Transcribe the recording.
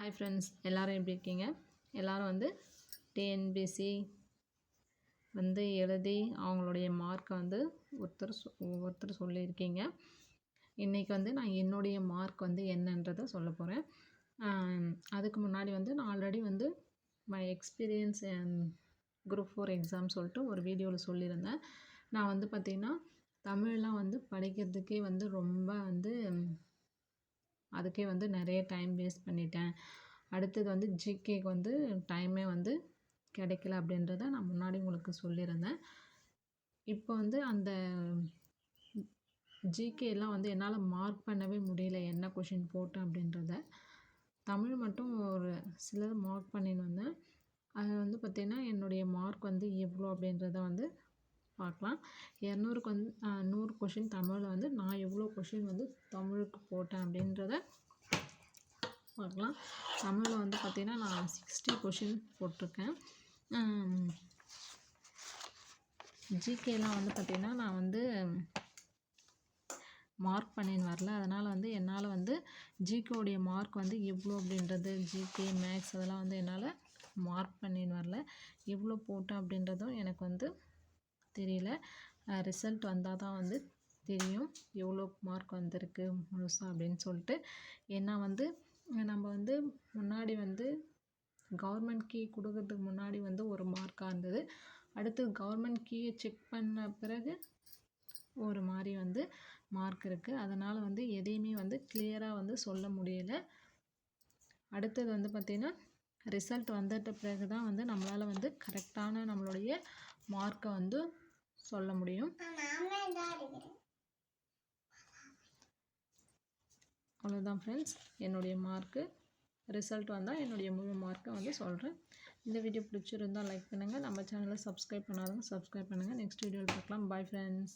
Hi friends, எல்லோரும் எப்படி இருக்கீங்க? எல்லோரும் வந்து டிஎன்பிசி வந்து எழுதி அவங்களுடைய மார்க்கை வந்து ஒவ்வொருத்தர் சொல்லியிருக்கீங்க. இன்றைக்கி வந்து நான் என்னுடைய மார்க் வந்து என்னன்றதை சொல்ல போகிறேன். அதுக்கு முன்னாடி வந்து நான் ஆல்ரெடி வந்து மை எக்ஸ்பீரியன்ஸ் குரூப் 4 எக்ஸாம் சொல்லிட்டு ஒரு வீடியோவில் சொல்லியிருந்தேன். நான் வந்து பார்த்திங்கன்னா தமிழ்லாம் வந்து படிக்கிறதுக்கே வந்து ரொம்ப வந்து அதுக்கே வந்து நிறைய டைம் வேஸ்ட் பண்ணிட்டேன். அடுத்தது வந்து ஜிகேக்கு வந்து டைமே வந்து கிடைக்கல அப்படின்றத நான் முன்னாடி உங்களுக்கு சொல்லியிருந்தேன். இப்போ வந்து அந்த ஜிகேலாம் வந்து என்னால் மார்க் பண்ணவே முடியல, என்ன கொஷின் போட்டேன் அப்படின்றத. தமிழ் மட்டும் ஒரு சிலது மார்க் பண்ணின்னு வந்தேன். அது வந்து பார்த்திங்கன்னா என்னுடைய மார்க் வந்து எவ்வளோ அப்படின்றத வந்து பார்க்கலாம். 200க்கு வந்து 100 கொஷின் தமிழில் வந்து நான் எவ்வளோ கொஷின் வந்து தமிழுக்கு போட்டேன் அப்படின்றத பார்க்கலாம். தமிழில் வந்து பார்த்திங்கன்னா நான் 60 கொஷின் போட்டிருக்கேன். ஜிகேலாம் வந்து பார்த்திங்கன்னா நான் வந்து மார்க் பண்ணின்னு வரல. அதனால் வந்து என்னால் வந்து ஜிகேவுடைய மார்க் வந்து எவ்வளோ அப்படின்றது, ஜிகே மேக்ஸ் அதெல்லாம் வந்து என்னால் மார்க் பண்ணின்னு வரல. எவ்வளோ போட்டேன் அப்படின்றதும் எனக்கு வந்து தெரியல. ரிசல்ட் வந்தால் தான் வந்து தெரியும் எவ்வளோ மார்க் வந்திருக்கு முழுசாக அப்படின்னு சொல்லிட்டு. ஏன்னா வந்து நம்ம வந்து முன்னாடி வந்து கவர்மெண்ட் கீ கொடுக்கறதுக்கு முன்னாடி வந்து ஒரு மார்க்காக இருந்தது. அடுத்து கவர்மெண்ட் கீயை செக் பண்ண பிறகு ஒரு மாதிரி வந்து மார்க் இருக்குது. அதனால் வந்து எதையுமே வந்து கிளியராக வந்து சொல்ல முடியலை. அடுத்தது வந்து பார்த்திங்கன்னா ரிசல்ட் வந்துட்ட பிறகு தான் வந்து நம்மளால் வந்து கரெக்டான நம்மளுடைய மார்க்கை வந்து சொல்ல முடியும். அவ்வளோதான் ஃப்ரெண்ட்ஸ், என்னுடைய மார்க்கு ரிசல்ட் வந்தால் என்னுடைய முழு மார்க்கை வந்து சொல்கிறேன். இந்த வீடியோ பிடிச்சிருந்தால் லைக் பண்ணுங்கள். நம்ம சேனலை சப்ஸ்கிரைப் பண்ணாதவங்க சப்ஸ்கிரைப் பண்ணுங்கள். நெக்ஸ்ட் வீடியோவில் பார்க்கலாம். Bye friends.